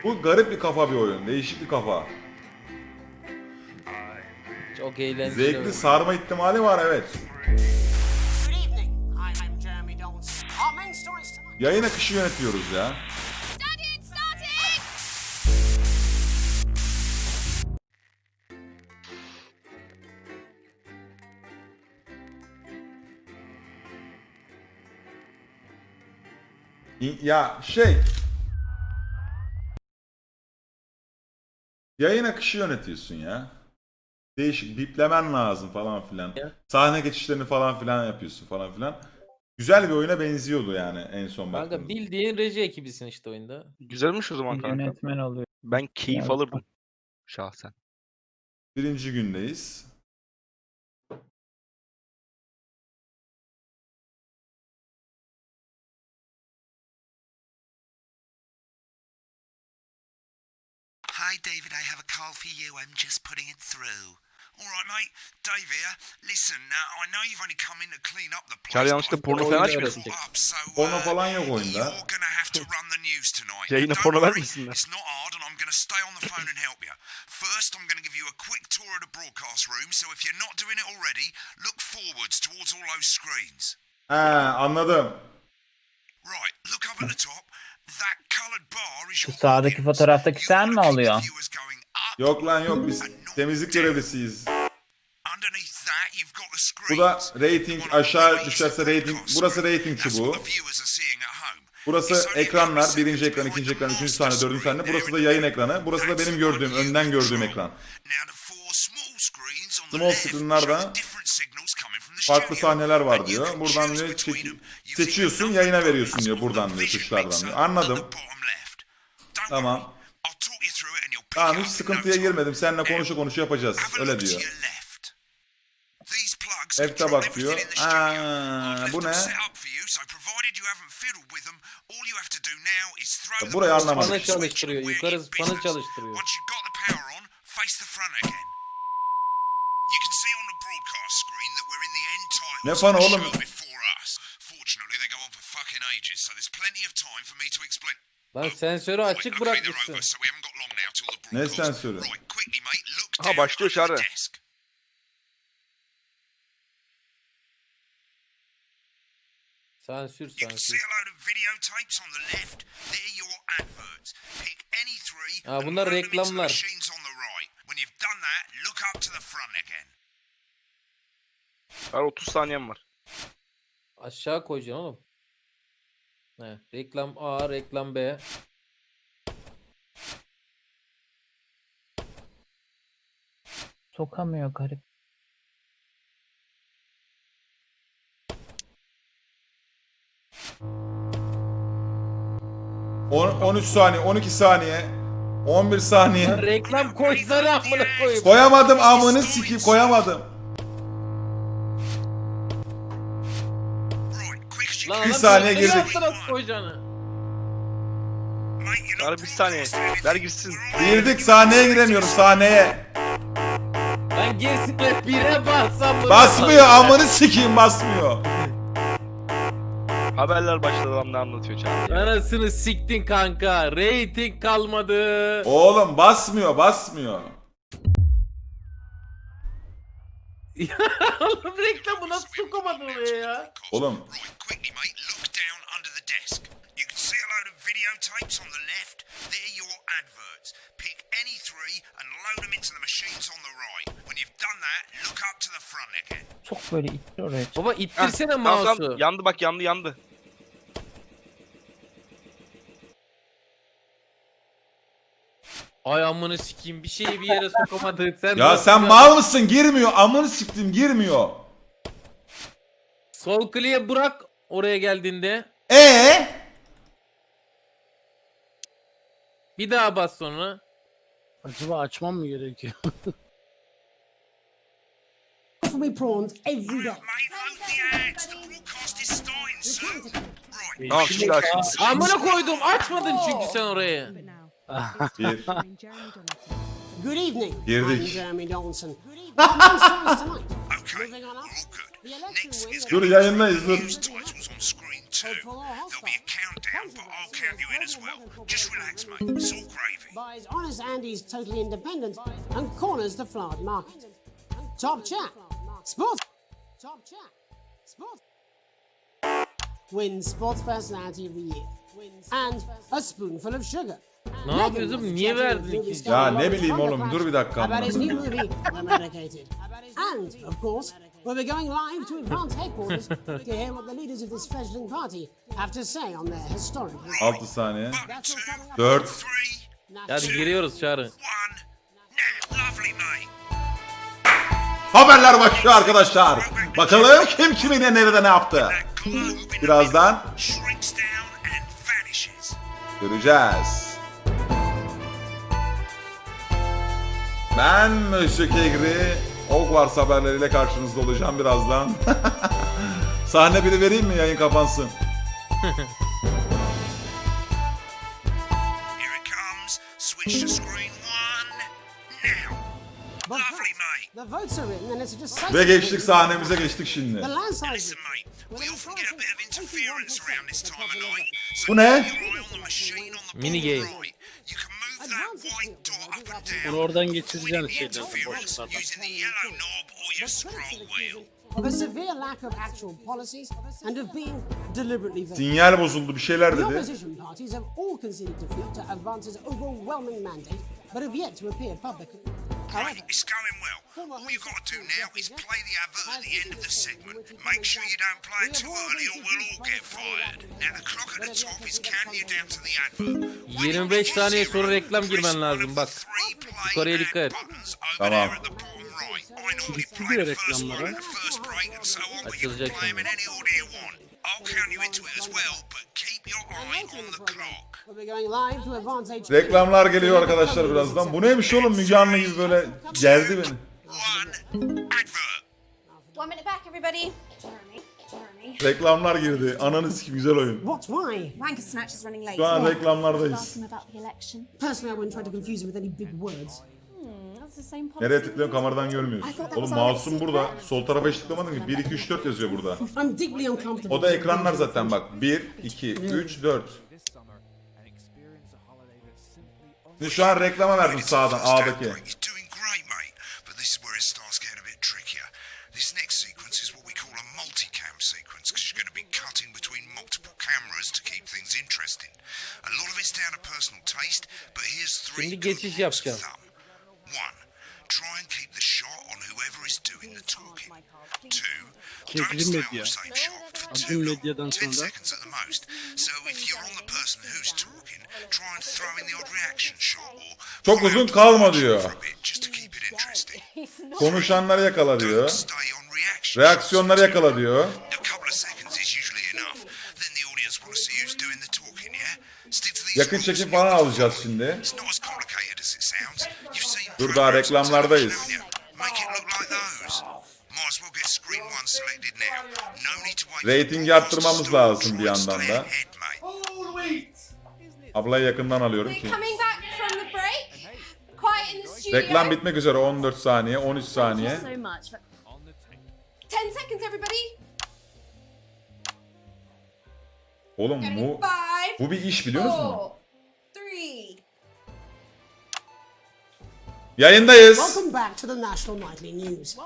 Bu garip bir kafa bir oyun. Değişik bir kafa. Çok eğlenceli. Zevkli sarma ihtimali var, evet. Yayın akışı yönetiyoruz ya. Ya yayın akışı yönetiyorsun ya. Değişik, biplemen lazım falan filan. Sahne geçişlerini falan filan yapıyorsun falan filan. Güzel bir oyuna benziyordu yani en son Kanka baktığımda. bildiğin reji ekibisin işte oyunda. Güzelmiş o zaman kanka. Yönetmen oluyor. Ben keyif alırdım şahsen. Birinci gündeyiz. Hi David, I have a call for you. I'm just putting it through. All right, mate. Dave here. Listen, I know you've only come in to clean up the place. Çağrı yanlışlıkla porno falan açmıyorsun. Porno falan yok oyunda. You're gonna have to run the news tonight. Yayına Don't porno worry, vermesinler. It's not hard, and I'm gonna stay on the phone and help you. First, I'm gonna give you a quick tour of the broadcast room. So if you're not doing it already, look forwards towards all those screens. Anladım. Right, look up at the top. That coloured bar is Şu your sağdaki fotoğraftaki sen mi oluyor? Yok lan yok, biz temizlik görevlisiyiz. Underneath that, you've got the Bu da screens. rating, aşağı düşerse rating. Burası rating çubuğu. Burası ekranlar. Birinci ekran, ikinci ekran, üçüncü sahne, dördüncü sahne. Burası da yayın ekranı. Burası da benim gördüğüm, önden gördüğüm ekran. Small screen'larda farklı sahneler var diyor. Buradan diyor seçiyorsun, yayına veriyorsun diyor, buradan diyor, tuşlardan diyor. Anladım. Tamam. Tamam, hiç sıkıntıya girmedim. Seninle konuşa yapacağız. Öyle diyor. Left'e bak diyor. Bu ne? Burayı anlamadım. Fanı çalıştırıyor. Yukarı fanı çalıştırıyor. Ne fanı oğlum? Lan sensörü açık bırakmışsın. Ne sensörü? Ha başlıyor Çağrı. Sansür. Bunlar reklamlar. Var 30 saniyem var. Aşağı koyacaksın oğlum. He, reklam A, reklam B. Sokamıyor garip. On, 13 saniye, 12 saniye, 11 saniye. Lan reklam koysana amına koyayım. Koyamadım, amını sikeyim, koyamadım. Lan Bir adam saniye böyle girdik. yaptı nasıl koyacağını? Çağrı bir saniye. Ver girsin. Girdik, sahneye giremiyorum, sahneye. Lan girsin ve bire bassam bunu. Basmıyor, amını sikeyim, basmıyor. Haberler başladı, adam ne anlatıyor Çağrı. Anasını siktin kanka. Rating kalmadı. Oğlum basmıyor. Oğlum reklamı nasıl sokamadın oraya ya? Oğlum. Çok böyle ittir oraya. Baba ittirsene Tamam, mouse'u. yandı bak, yandı. Ay amını sikeyim, bir şeyi bir yere sokamadın sen. Ya nasıl sen ya? mal mısın? Girmiyor, amını siktim, girmiyor. Sol kliğe bırak oraya geldiğinde. Bir daha bas sonra. Acaba açmam mı gerekiyor? Offer me prawns every day. Tamam şimdi açtım. Amına koydum, açmadın çünkü sen orayı. Bir. Good evening. Girdik. I'm Jeremy Donaldson. Main stories tonight. Moving on up. The election win. Dur, yayındayız, dur. too. There'll be a countdown, but I'll count you in as well. Just relax, mate. It's all gravy. Buys honest Andy's totally independent and corners the flowered market. Top chat. Sports. Top chat. Sports. Wins Sports Personality of the Year. And a spoonful of sugar. Ne yapıyorsun? Niye verdin ki? Ya ne bileyim oğlum, dur bir dakika. About his new movie, The Medicated. And, of course, we'll be going live to advance headquarters to hear what the leaders of this fledgling party have to say on their historic... 6 saniye. That's all coming up. 4. Hadi giriyoruz Çağrı. One. Now, lovely, mate. Haberler başlıyor arkadaşlar. Bakalım kim kimine nerede ne yaptı. Birazdan Shrinks down and vanishes. göreceğiz. Ben Monsieur Kegri Hogwarts haberleriyle karşınızda olacağım birazdan. Sahne biri vereyim mi, yayın kapansın? Here it comes. Switch to screen one. Now. But Lovely, first, mate. the votes are in and it's just... Ve geçtik, sahnemize geçtik şimdi. The landslide... Listen, mate. We often get a bit of interference around this time of night. So Bu ne? keep your eye on the machine on the Mini bottom game. right. You can move that white dot up and down. Onu oradan avoiding geçireceksin the şeyden, interference boşluklardan. using the yellow knob or your scroll wheel. Of a severe lack of actual policies and of being deliberately vague. Sinyal bozuldu, bir şeyler The dedi. opposition parties have all conceded defeat to advance's overwhelming mandate, but have yet to appear publicly. However, It's going well. All you've got to do now is play the advert at the end of the segment. Make sure you don't play it too early or we'll all get fired. Now the clock at the top is counting you down to the advert. 25 saniye sonra reklam girmen lazım bak. Yukarıya dikkat et. Tamam. Çıkıyor reklamlara. Açılacak şimdi. I'll count you into it as well, but keep your eye on the clock. we'll be going live to Advance HD. Reklamlar geliyor arkadaşlar birazdan. Bu neymiş oğlum, Müge Anlı gibi böyle geldi beni. One advert. 1 minute back, everybody. Reklamlar girdi. Ananı sikim, güzel oyun. What? Why? Ranker Snatch is running late. Şu an Ask reklamlardayız. him about the election. Personally, I wouldn't try to confuse him with any big words. That's the same policy. Nereye tıklıyorum, kameradan görmüyorsun. Oğlum mouse'um burada. Sol tarafa hiç tıklamadın ki. 1, 2, 3, 4 yazıyor burada. I'm deeply uncomfortable. O da ekranlar zaten bak. 1, 2, 3, 4. Şimdi şu an reklama verdim sağdan, A'daki. You're doing great, mate. But this is where it starts getting a bit trickier. This next sequence is what we call a multicam sequence, because you're going to be cutting between multiple cameras to keep things interesting. A lot of it's down to personal taste, but here's three Şimdi good geçiş rules of yapacağım. thumb. One, try and keep the shot on whoever is doing the talking. Two, don't Kegri stay on Medya. the same shot for Adın too long, medyadan 10 sonra. seconds at the most. So if you're on the person who's talking, try and throw in the odd reaction shot or Çok uzun kalma diyor. for a bit just to keep it interesting. Konuşanları yakala diyor. Stay on reaction. Reaksiyonları yakala diyor. A couple of seconds is usually enough. Then the audience want to see who's doing the talking, yeah? Stick to these Yakın rules çekim and falan you'll be alacağız fine. şimdi. It's not as complicated as it sounds. You've seen Dur, daha programs on reklamlardayız. television, haven't you? Make it look like those. Might as well get screen one selected now. No need to wait for Ratingi the arttırmamız stop. lazım bir Try and yandan stay da. ahead, mate. Ablayı yakından alıyorum ki. Coming back from the break. Quiet in the studio. Reklam bitmek üzere, 14 saniye, 13 saniye. So much. 10 seconds, everybody. Oğlum bu bir iş, biliyor musun? 4, 3. Yayındayız. Welcome back to the National Nightly News.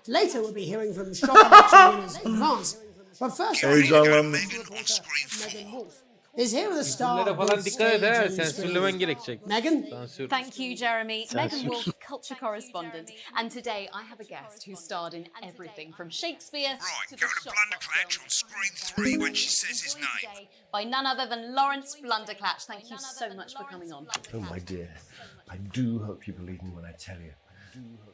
Later, we'll be hearing from shock election winners Advance. But first, Heyecanlandım. Megan on screen 4. Megan Wolf is here with a star. Bunlara of falan both dikkat et stage ha. and Sensürlemen screen. gerekecek. Megan, Sansür. Thank you, Jeremy. Megan Wolf, culture correspondent. And today I have a guest who starred in everything from Shakespeare Right, to go the to Blunderclatch on screen 3 when she says his name. by none other than Lawrence Blunderclatch. Thank you so much for coming on. Oh, my dear, I do hope you believe me when I tell you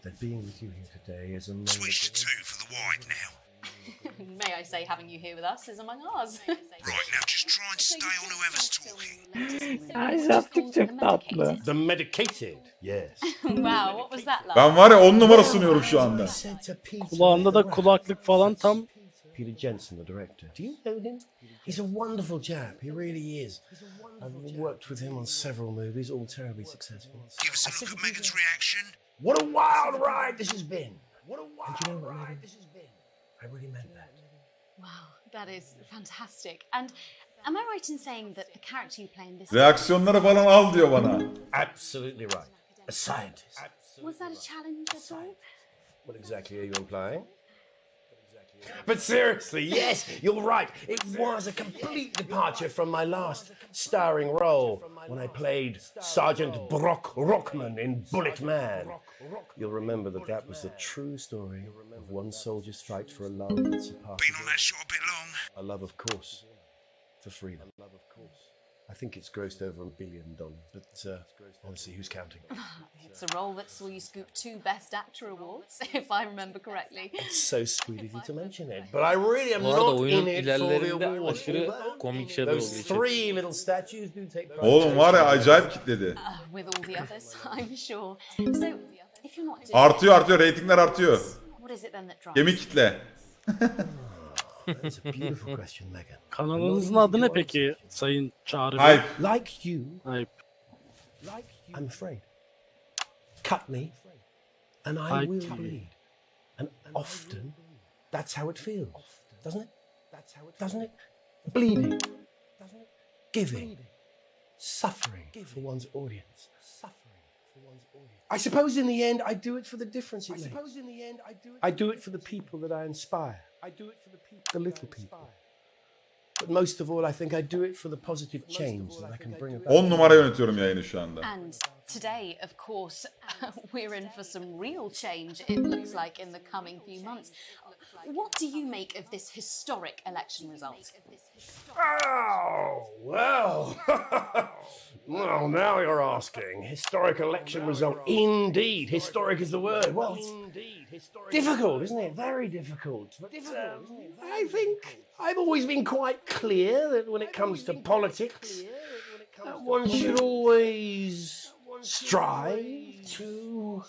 that being with you here today is among Switch to 2 for the wide now. May I say, having you here with us is among ours. Right, now just try and stay on whoever's talking. Ay yaptık, çok tatlı. The medicated, yes. Wow, what was that like? Ben var ya 10 numara sunuyorum şu anda. Said to Peter, Kulağında da kulaklık falan tam. Peter Jensen, the director. Do you know him? He's a wonderful chap. He really is. I've worked with him on several movies, all terribly successful. Give us a look at Megan's reaction. What a wild ride this has been. What a wild ride this has been. I really meant that. Wow, That is fantastic. And am I right in saying that the character you play in this Reaksiyonları falan al diyor bana. Absolutely right. A scientist. was that a challenge at all? What exactly are you implying? But seriously, yes, you're right. It was a complete departure from my last starring role when I played Sergeant Brock Rockman in Bullet Man. You'll remember that was the true story of one soldier's fight for a love that surpasses Been on that shot a bit long. a love, of course, for freedom. I think it's grossed over $1 billion, but honestly, who's counting? It's a role that saw you scoop 2 Best Actor awards, if I remember correctly. It's so sweet of you to mention it, but I really am Bu arada not in oyunun it for the ilerlerinde awards. aşırı komik şeyler olduğu Those için. 3 little statues do take part. Oğlum var ya acayip kitledi. With all the others, I'm sure. So, if you're not doing Artıyor, reytingler artıyor. what is it then that drives Kemik kitle. That's a beautiful question, Megan. Kanalınızın adı ne peki Sayın Çağrı Bey? Hype. Like you, Ayıp. I'm afraid. Cut me, and I will bleed. And often, that's how it feels, doesn't it? Doesn't it? Bleeding, giving, suffering for one's audience. I suppose in the end, I do it for the difference it makes. I do it for the people that I inspire. The little people. But most of all, I think I do it for the positive change that I can bring about. 10 numara yönetiyorum yayını şu anda. And today, of course, we're in for some real change, it looks like, in the coming few months. What do you make of this historic election result? Oh, well. Well, now you're asking. Historic election result. Indeed. Historic is the word. Well, it's difficult, isn't it? Very difficult. But I think I've always been quite clear that when it comes to politics, one should always strive to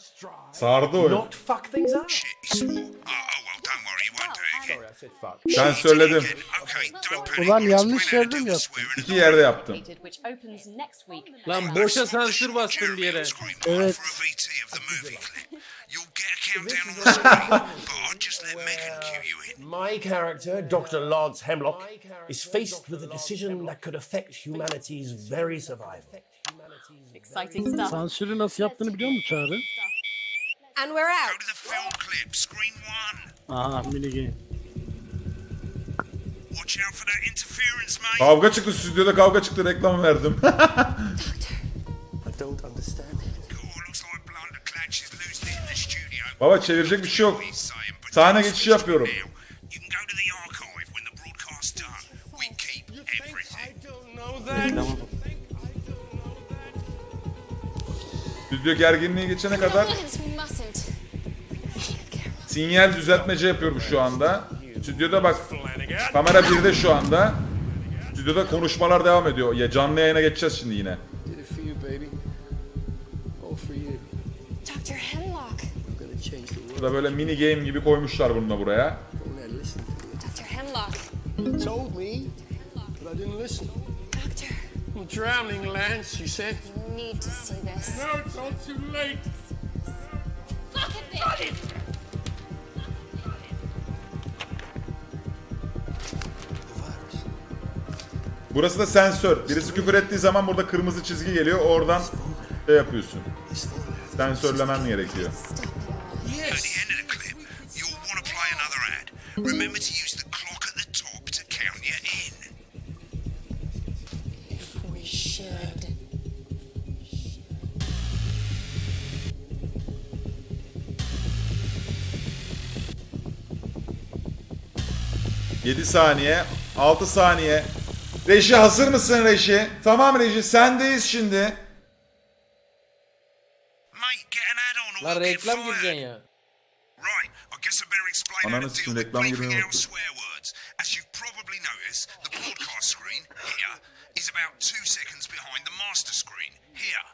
Sardı oyun. not fuck things up. Shit, he swore. Oh, well, don't worry, you won't do it again. Sorry, I said fuck. Ben söyledim. Okay, don't panic. Ulan I'll yanlış explain how to yerde mi deal with yaptın? swearing. 2 yerde yaptım. Which opens next week. Lan boşa sansür bastın bir yere. Evet. For a VT of the movie clip. You'll get a countdown on the screen, but I'll just let Megan cue you in. My character, Dr. Lodz Hemlock, is faced with a decision that could affect humanity's very survival. Exciting stuff. Sansürü nasıl yaptığını biliyor musun Çağrı? And we're Go out. to the film clip, screen 1. Aha mini game. Watch out for that interference, mate. Kavga çıktı, stüdyoda kavga çıktı, reklam verdim. I don't understand it. Cool, looks like Blunder Clutch has loosed it in the studio. Baba çevirecek bir şey yok. He's saying, but Sahne geçişi yapıyorum. now, you can go to the archive when the broadcast's done. We keep everything. Stüdyo gerginliği geçene kadar sinyal düzeltmece yapıyorum şu anda. Stüdyoda bak, kamera 1'de şu anda. Stüdyoda konuşmalar devam ediyor. Ya canlı yayına geçeceğiz şimdi yine. Dr. Hemlock. Burada böyle mini game gibi koymuşlar bunu da buraya. Dr. Hemlock. Told me, but I didn't listen. Doctor. I'm drowning, Lance, you said. You need to see this. No, it's all too late. Look at this. Burası da sensör. Birisi küfür ettiği zaman burada kırmızı çizgi geliyor. Oradan şey yapıyorsun. Sensörlemen gerekiyor. At the end of the clip, you'll want to play another ad. Remember to use the clock at the top to count you in. We should. 7 saniye, 6 saniye. Reji hazır mısın Reji? Tamam Reji, sendeyiz şimdi. Mate, get an ad on or Lan we'll get reklam fired. gireceksin ya. Right, I guess I better explain how Ananı to sikeyim, deal with reklam bleeping girmeyi out unuttum. swear words. As you've probably noticed, the broadcast screen here is about 2 seconds behind the master screen here.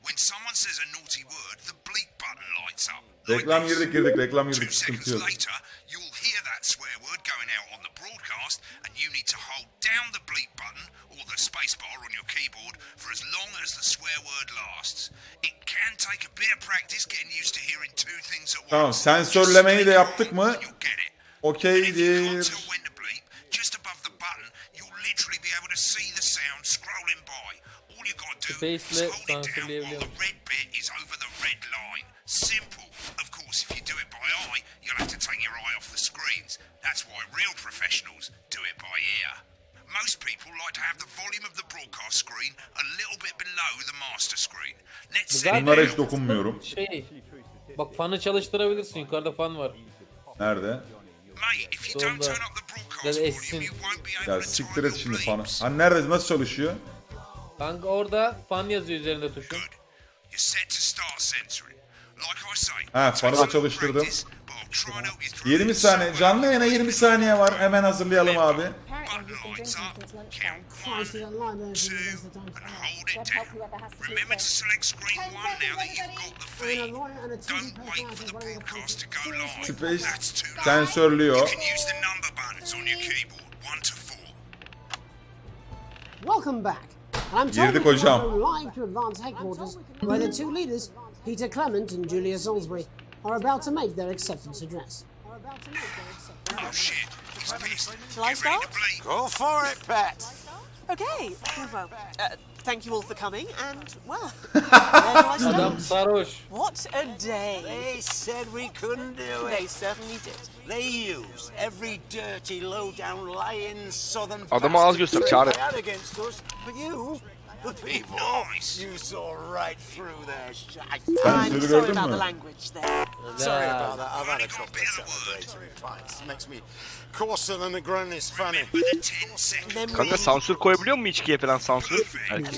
When someone says a naughty word, the bleep button lights up. Reklam this. reklam 2 girdik, sıkıntı seconds yok. later, you'll hear that swear word going out on the broadcast, and you need to hold down the bleep button or the space bar on your keyboard for as long as the swear word lasts. It can take a bit of practice getting used to hearing 2 things at once. Tamam, sensörlemeyi de yaptık mı? You'll get it. Okeydir. Tell when to bleep, just obey sound scrolling by. All you got to do Space'le is hold it down while sansürleyebiliyor the red bit is over the red line. Simple. Of course, if you do it by eye, you'll have to take your eye off the screens. That's why real professionals do it by ear. Most people like to have the volume of the broadcast screen a little bit below the master screen. Let's set it Bunlara hiç down. dokunmuyorum. Bak fanı çalıştırabilirsin. Yukarıda fan var. Nerede? Mate, if you don't turn up the broadcast Biraz volume, essin. you won't be able Ya to siktir time et your şimdi fanı. bleeps. Hani nerede? Nasıl çalışıyor? Kanka orada fan yazıyor üzerinde tuşun. Good. You're set to start censoring. Like I say, Ha, fanı da çalıştırdım. practice, but I'll try and help you through 20 this. saniye. Canlı yayına 20 saniye var. Hemen hazırlayalım abi. Apparently he's been drinking since lunchtime. Christ, you don't like those Two, things that don't and hold it God down. help whoever has to Remember do to this. select screen 1 now that you've got the I mean, a feed. lawyer and a TV Don't wait for the personality running the broadcast to country. go live. Space That's too late. sensörlüyor. You can use the number buttons on your keyboard, 1 to 4. Welcome back. I'm told Girdik we can hocam. go live to advance headquarters, where the two leaders, Peter Clement and Julia Salisbury, are about to make their acceptance address. Oh shit, he's pissed. Shall I Get ready to start? bleed. Go for it, Pat. Okay. Well, thank you all for coming, and well, where do I Adam start? sarhoş. What a day! They said we couldn't do They it. certainly did. They used every dirty, low-down, lying southern Adamı az göster Çağrı. they had against us. But you, the people, Nice. you saw right through their shit. I'm Sözü sorry gördün about the mü? language there. Sorry Ya. about that. I've had a couple of celebratory pints. Makes me coarser than a granny's fanny. Remember the 10 seconds. Memory. Kanka sansür koyabiliyor mu içkiye falan sansür?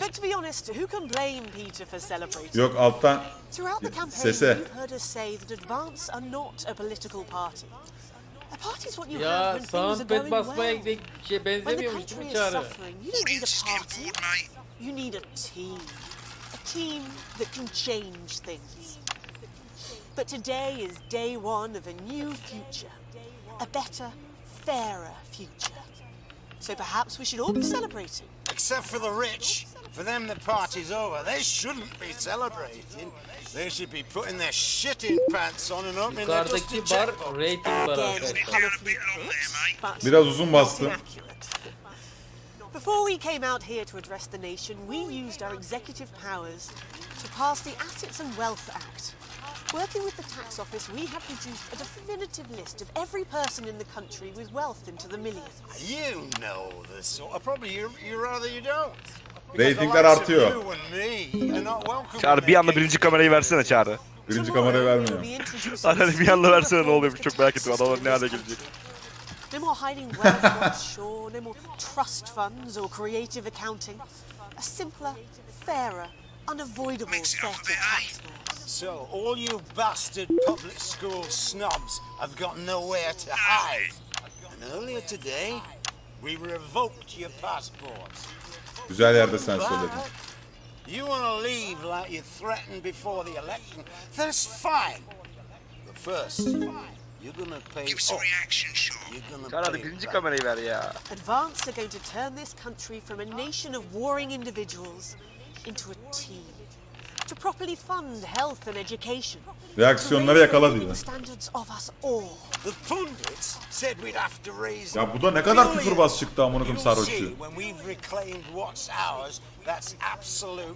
But to be honest, who can blame Peter for celebrating? Yok alttan. Throughout the campaign, Sese. you've heard us say that Advance are not a political party. A party is what you have Ya when things are soundpad going basmaya well. şey When the benzemiyormuş country değil mi is Çağrı? suffering, you don't need Audience is a getting party. bored, mate. You need a team. A team that can change things. But today is day one of a new future. A better, fairer future. So perhaps we should all be celebrating. Except for the rich. For them, the party's over. They shouldn't be celebrating. They should be putting their shitting pants on and opening their dusty Yukarıdaki bar checkbook. rating bar Again, arkadaşlar. colourfully put, but Biraz uzun bastım. inaccurate. Before we came out here to address the nation, we used our executive powers to pass the Assets and Wealth Act. Working with the tax office, we have produced a definitive list of every person in the country with wealth into the millions. You know this sort of, probably you rather you don't. Reytingler artıyor. You and me are not welcome. Çağrı bir anda birinci kamerayı versene Çağrı. Birinci kamerayı vermiyor. We'll be introducing Hadi bir anda versene ne oluyormuş çok merak ettim adamlar ne hale gelecek. No more hiding wealth offshore, no more trust funds or creative accounting. A simpler, fairer, unavoidable Mix it set up a of bit, tax laws. So all you bastard public school snobs have got nowhere to hide. And earlier today, we revoked your passports. Güzel yerde sen söyledin. You want to leave like you threatened before the election? That's fine. But first, you're gonna pay. Give us a reaction shot. You're gonna Çağrı hadi pay birinci back. kamerayı ver ya. Advance are going to turn this country from a nation of warring individuals into a team. To properly fund health and education. Reaksiyonları yakala diyor. Standards of us all. The pundits said we'd have to raise. Ya bu da ne kadar küfürbaz çıktı amına koyayım You'll see sarhoşu. when we've reclaimed what's ours, that's absolute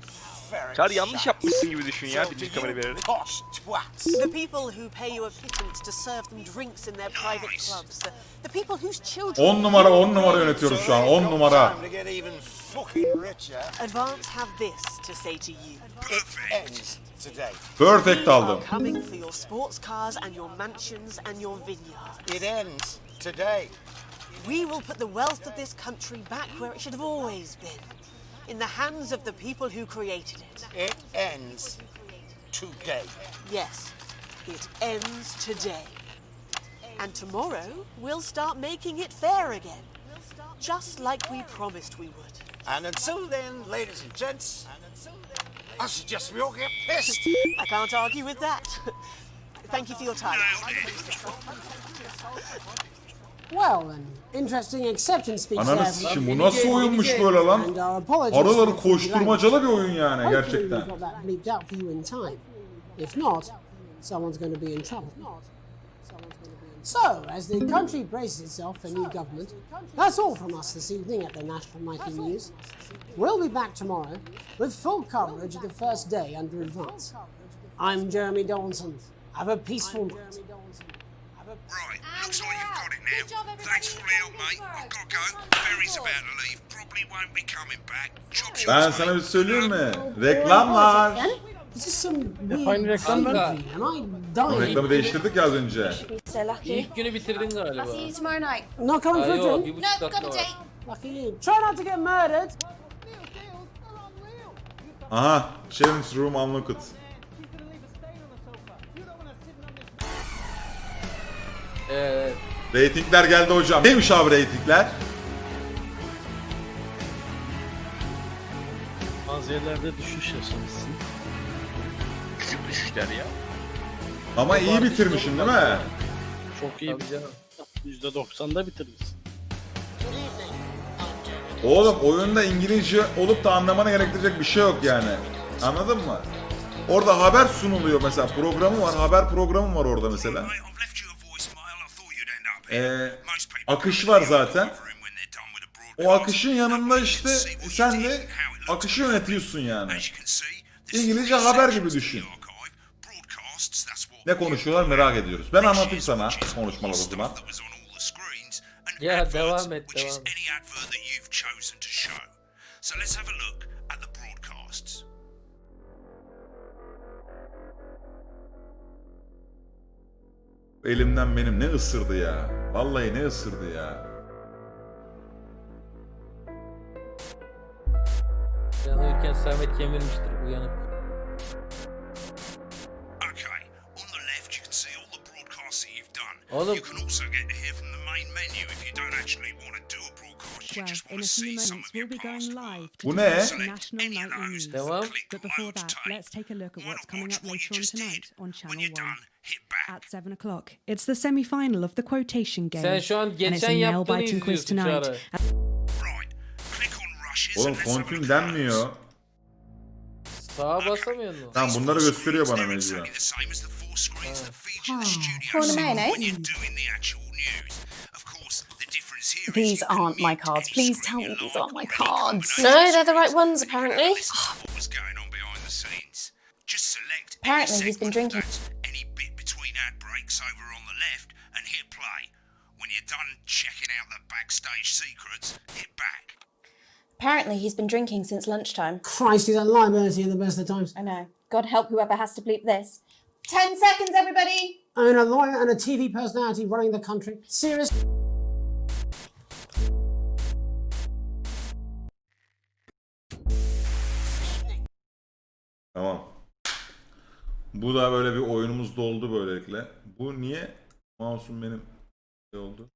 ferret Çağrı yanlış shite. yapmışsın gibi düşün ya So birinci to kamerayı you vererek. posh twats. The people who pay you a pittance to serve them drinks in their private clubs. The people whose children... 10 numara yönetiyoruz şu an. 10 numara. Time to get even fucking richer. Advance have this to say to you. It ends today. Perfect We are aldım. coming for your sports cars and your mansions and your vineyards. It ends today. We will put the wealth of this country back where it should have always been. In the hands of the people who created it. It ends today. Yes, it ends today. And tomorrow, we'll start making it fair again. Just like we promised we would. And until then, ladies and gents, I suggest we all get pissed. I can't argue with that. Thank you for your time. Well, an interesting acceptance speech Ananı there. sikim bu nasıl oyunmuş böyle lan? And our apologies Araları for the koşturmacalı bir oyun yani Hopefully gerçekten. we've got that bleeped out for you in time. If not, someone's going to be in trouble. So, as the country braces itself for new government, that's all from us this evening at the National Nightly News. We'll be back tomorrow with full coverage of the first day under advance. I'm Jeremy Donaldson. Have a peaceful night. Right, looks like you've got it now. Thanks for the help, mate. I've got to go. Ferry's about to leave. Probably won't be coming back. Job's Ben yours, sana bir mate. şey söyleyeyim mi? Reklamlar. This is some weird Aynı reklam Kanka. and I died. Reklamı değiştirdik ya az önce. İlk günü bitirdin galiba. I'll see you tomorrow night. Not coming for a Yok, drink? bir No, buçuk got dakika a var. date. Lucky you. Try not to get murdered. Aha, challenge room unlocked. Evet. Ratingler geldi hocam. Neymiş abi ratingler? Bazı yerlerde düşüş yaşamışsın. Küçük düşüşler ya. Ama iyi bitirmişsin değil mi? Çok iyi. Tabii canım. %90'da bitirmişsin. Oğlum oyunda İngilizce olup da anlamana gerektirecek bir şey yok yani. Anladın mı? Orada haber sunuluyor mesela. Programı var. Haber programı var orada mesela. Mate, I've left you a voicemail. I thought you'd end up here. Most people Akış var zaten. over him when they're done with the O broadcast. akışın yanında işte sen de akışı yönetiyorsun yani. İngilizce haber gibi düşün. Ne konuşuyorlar merak ediyoruz. Ben anlatayım sana konuşmalar o zaman. Ya devam et, Which is devam et. any advert that you've chosen to show. So let's have a look at the broadcasts. Elimden benim ne ısırdı ya. Vallahi ne ısırdı ya. Sen uyurken Samet kemirmiştir uyanıp. Okay, on the left you can see all the broadcasts that you've done. Oğlum. You can also get to hear from the main menu if you don't actually want to do a broadcast. You Well, just in want a to few see some moments of your we'll be going past live work. to Bu the ne? National Nightly News. Devam. But before that, let's take a look at what's coming up later on tonight on Channel 1 at 7 o'clock. It's the semi-final of the quotation game. Sen şu an and it's a geçen yaptığını nail-biting quiz izliyorsun tonight. Çağrı. Right, click on rushes Oğlum and let's have a look kontin at denmiyor. Sağa basamıyor musun? Tamam bunları gösteriyor bana They're mecburen. exactly the same as the four screens that feature the studio Corner scene mayonnaise? when you're doing the actual news. Of course, the difference here is These you can aren't my mute cards. any Please screen tell you me these like aren't my or any cards. combination No, of they're the right screens. ones, apparently. Listen to what was going on behind the scenes. Just select any Apparently he's been segment drinking. that's any bit between ad breaks over on the left and hit play. When you're done checking out the backstage secrets, hit back. Apparently he's been drinking since lunchtime. Christ, he's a liability in the best of times. I know. God help whoever has to bleep this. 10 seconds, everybody! I mean, a lawyer and a TV personality running the country. Serious. Tamam. Bu da böyle bir oyunumuz doldu böylelikle. Bu niye mouse'um benim şey oldu?